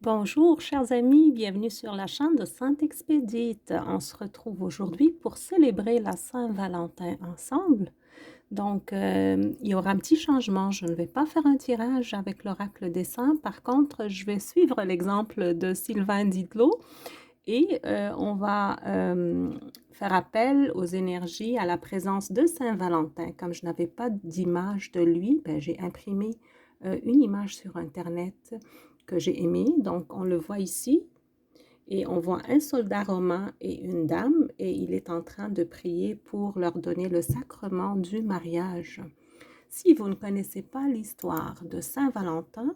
Bonjour chers amis, bienvenue sur la chaîne de Sainte Expédite. On se retrouve aujourd'hui pour célébrer la Saint-Valentin ensemble. Donc, il y aura un petit changement. Je ne vais pas faire un tirage avec l'oracle des saints. Par contre, je vais suivre l'exemple de Sylvain Didlot et on va faire appel aux énergies, à la présence de Saint-Valentin. Comme je n'avais pas d'image de lui, ben, j'ai imprimé une image sur Internet que j'ai aimée. Donc, on le voit ici. Et on voit un soldat romain et une dame, et il est en train de prier pour leur donner le sacrement du mariage. Si vous ne connaissez pas l'histoire de Saint-Valentin,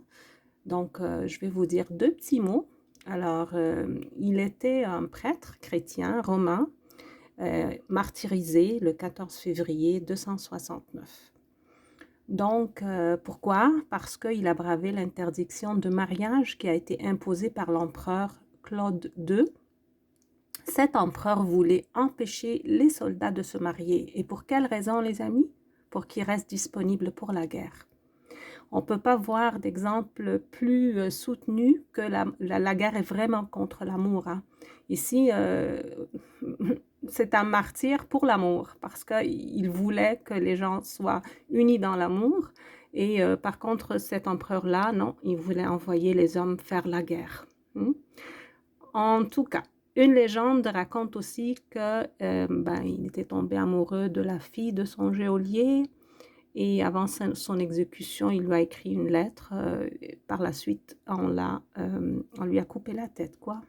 donc je vais vous dire deux petits mots. Alors, il était un prêtre chrétien romain, martyrisé le 14 février 269. Donc, pourquoi? Parce qu'il a bravé l'interdiction de mariage qui a été imposée par l'empereur Claude II. Cet empereur voulait empêcher les soldats de se marier. Et pour quelle raison, les amis? Pour qu'ils restent disponibles pour la guerre. On ne peut pas voir d'exemple plus soutenu que la guerre est vraiment contre l'amour. Hein. Ici, c'est un martyr pour l'amour, parce qu'il voulait que les gens soient unis dans l'amour. Et par contre, cet empereur-là, non, il voulait envoyer les hommes faire la guerre. En tout cas, une légende raconte aussi que il était tombé amoureux de la fille de son geôlier et avant son exécution, il lui a écrit une lettre. Par la suite, on lui a coupé la tête, quoi.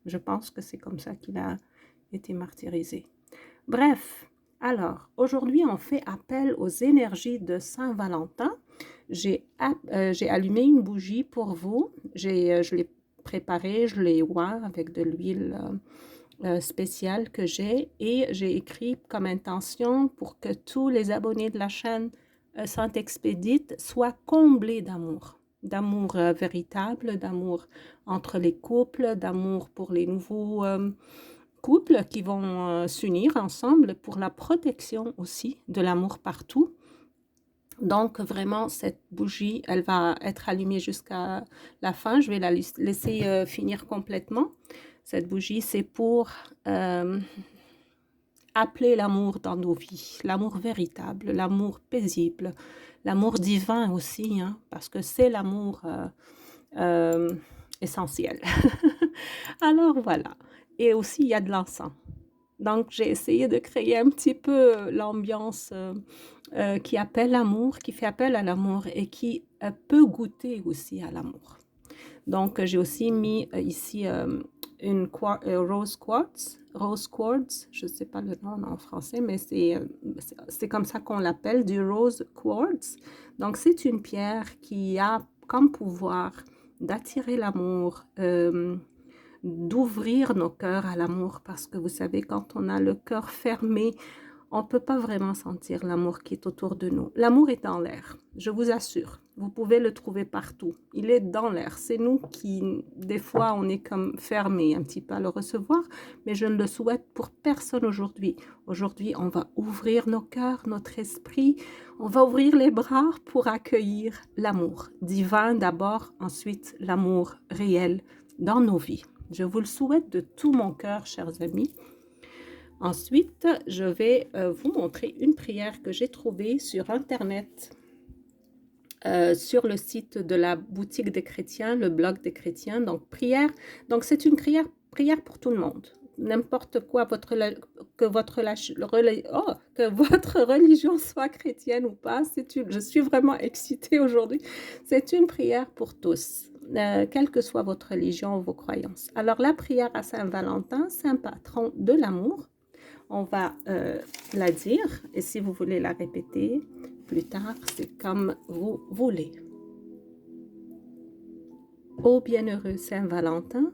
Je pense que c'est comme ça qu'il a été martyrisé. Bref, alors, aujourd'hui, on fait appel aux énergies de Saint-Valentin. J'ai allumé une bougie pour vous. Je l'ai préparée, je l'ai oint avec de l'huile spéciale que j'ai et j'ai écrit comme intention pour que tous les abonnés de la chaîne Sainte Expédite soient comblés d'amour. D'amour véritable, d'amour entre les couples, d'amour pour les nouveaux couples qui vont s'unir ensemble, pour la protection aussi de l'amour partout. Donc, vraiment, cette bougie, elle va être allumée jusqu'à la fin. Je vais la laisser finir complètement. Cette bougie, c'est pour appeler l'amour dans nos vies, l'amour véritable, l'amour paisible, l'amour divin aussi, hein, parce que c'est l'amour essentiel. Alors, voilà. Et aussi, il y a de l'encens. Donc, j'ai essayé de créer un petit peu l'ambiance qui appelle l'amour, qui fait appel à l'amour et qui peut goûter aussi à l'amour. Donc, j'ai aussi mis ici une rose quartz, je ne sais pas le nom en français, mais c'est comme ça qu'on l'appelle, du rose quartz. Donc, c'est une pierre qui a comme pouvoir d'attirer l'amour, d'ouvrir nos cœurs à l'amour, parce que vous savez, quand on a le cœur fermé, on ne peut pas vraiment sentir l'amour qui est autour de nous. L'amour est dans l'air, je vous assure. Vous pouvez le trouver partout. Il est dans l'air. C'est nous qui, des fois, on est comme fermés un petit peu à le recevoir, mais je ne le souhaite pour personne aujourd'hui. Aujourd'hui, on va ouvrir nos cœurs, notre esprit. On va ouvrir les bras pour accueillir l'amour divin d'abord, ensuite l'amour réel dans nos vies. Je vous le souhaite de tout mon cœur, chers amis. Ensuite, je vais vous montrer une prière que j'ai trouvée sur Internet, sur le site de la boutique des chrétiens, le blog des chrétiens. Donc, prière. Donc, c'est une prière pour tout le monde. N'importe quoi, que votre religion soit chrétienne ou pas. Je suis vraiment excitée aujourd'hui. C'est une prière pour tous. Quelle que soit votre religion ou vos croyances. Alors, la prière à Saint-Valentin, saint patron de l'amour, on va la dire, et si vous voulez la répéter plus tard, c'est comme vous voulez. Ô bienheureux Saint-Valentin,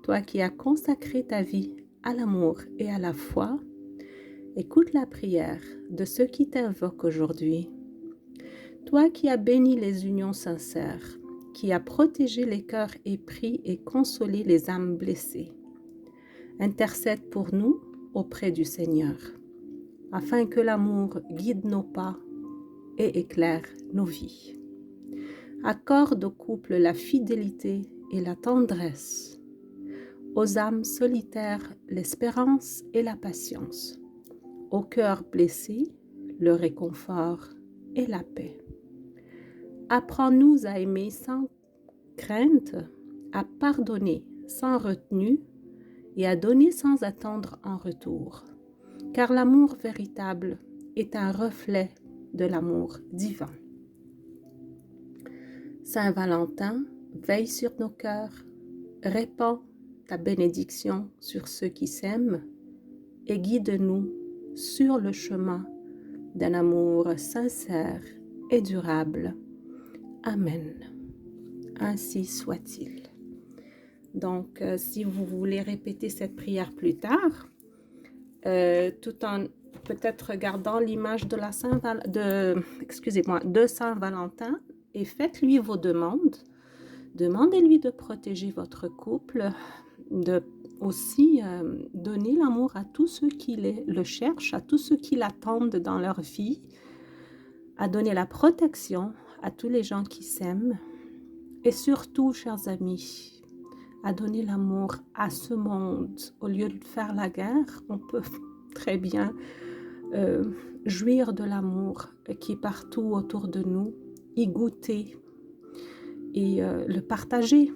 toi qui as consacré ta vie à l'amour et à la foi, écoute la prière de ceux qui t'invoquent aujourd'hui. Toi qui as béni les unions sincères, qui as protégé les cœurs épris et consolé les âmes blessées, intercède pour nous auprès du Seigneur, afin que l'amour guide nos pas et éclaire nos vies. Accorde au couple la fidélité et la tendresse, aux âmes solitaires l'espérance et la patience, aux cœurs blessés le réconfort et la paix. Apprends-nous à aimer sans crainte, à pardonner sans retenue et à donner sans attendre en retour, car l'amour véritable est un reflet de l'amour divin. Saint Valentin, veille sur nos cœurs, répands ta bénédiction sur ceux qui s'aiment et guide-nous sur le chemin d'un amour sincère et durable. Amen. Ainsi soit-il. Donc, si vous voulez répéter cette prière plus tard, tout en peut-être regardant l'image de Saint Valentin, et faites-lui vos demandes. Demandez-lui de protéger votre couple, de aussi donner l'amour à tous ceux qui le cherchent, à tous ceux qui l'attendent dans leur vie, à donner la protection à tous les gens qui s'aiment, et surtout, chers amis, à donner l'amour à ce monde. Au lieu de faire la guerre, on peut très bien jouir de l'amour qui est partout autour de nous, y goûter et le partager.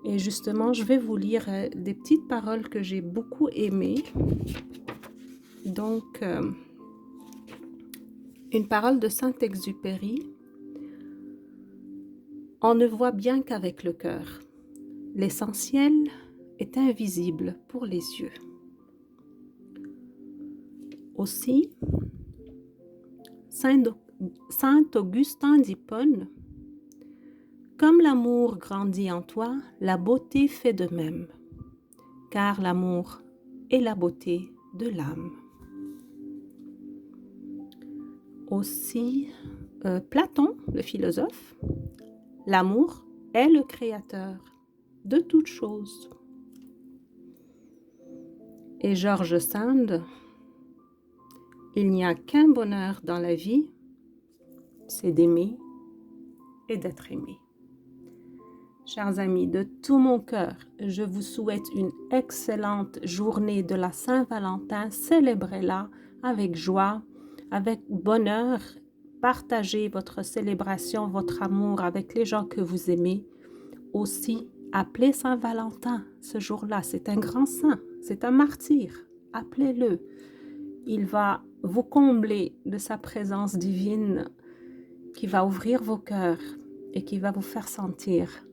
Et justement, je vais vous lire des petites paroles que j'ai beaucoup aimées. Donc, une parole de Saint-Exupéry. On ne voit bien qu'avec le cœur. L'essentiel est invisible pour les yeux. Aussi, Saint Augustin d'Hippone, comme l'amour grandit en toi, la beauté fait de même, car l'amour est la beauté de l'âme. Aussi, Platon, le philosophe, l'amour est le créateur de toutes choses. Et George Sand, il n'y a qu'un bonheur dans la vie, c'est d'aimer et d'être aimé. Chers amis, de tout mon cœur, je vous souhaite une excellente journée de la Saint-Valentin. Célébrez-la avec joie, avec bonheur. Partagez votre célébration, votre amour avec les gens que vous aimez. Aussi, appelez Saint-Valentin ce jour-là. C'est un grand saint, c'est un martyr. Appelez-le. Il va vous combler de sa présence divine qui va ouvrir vos cœurs et qui va vous faire sentir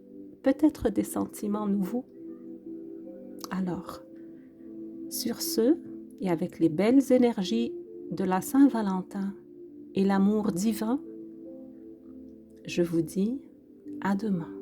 peut-être des sentiments nouveaux. Alors, sur ce, et avec les belles énergies de la Saint-Valentin et l'amour divin, je vous dis à demain.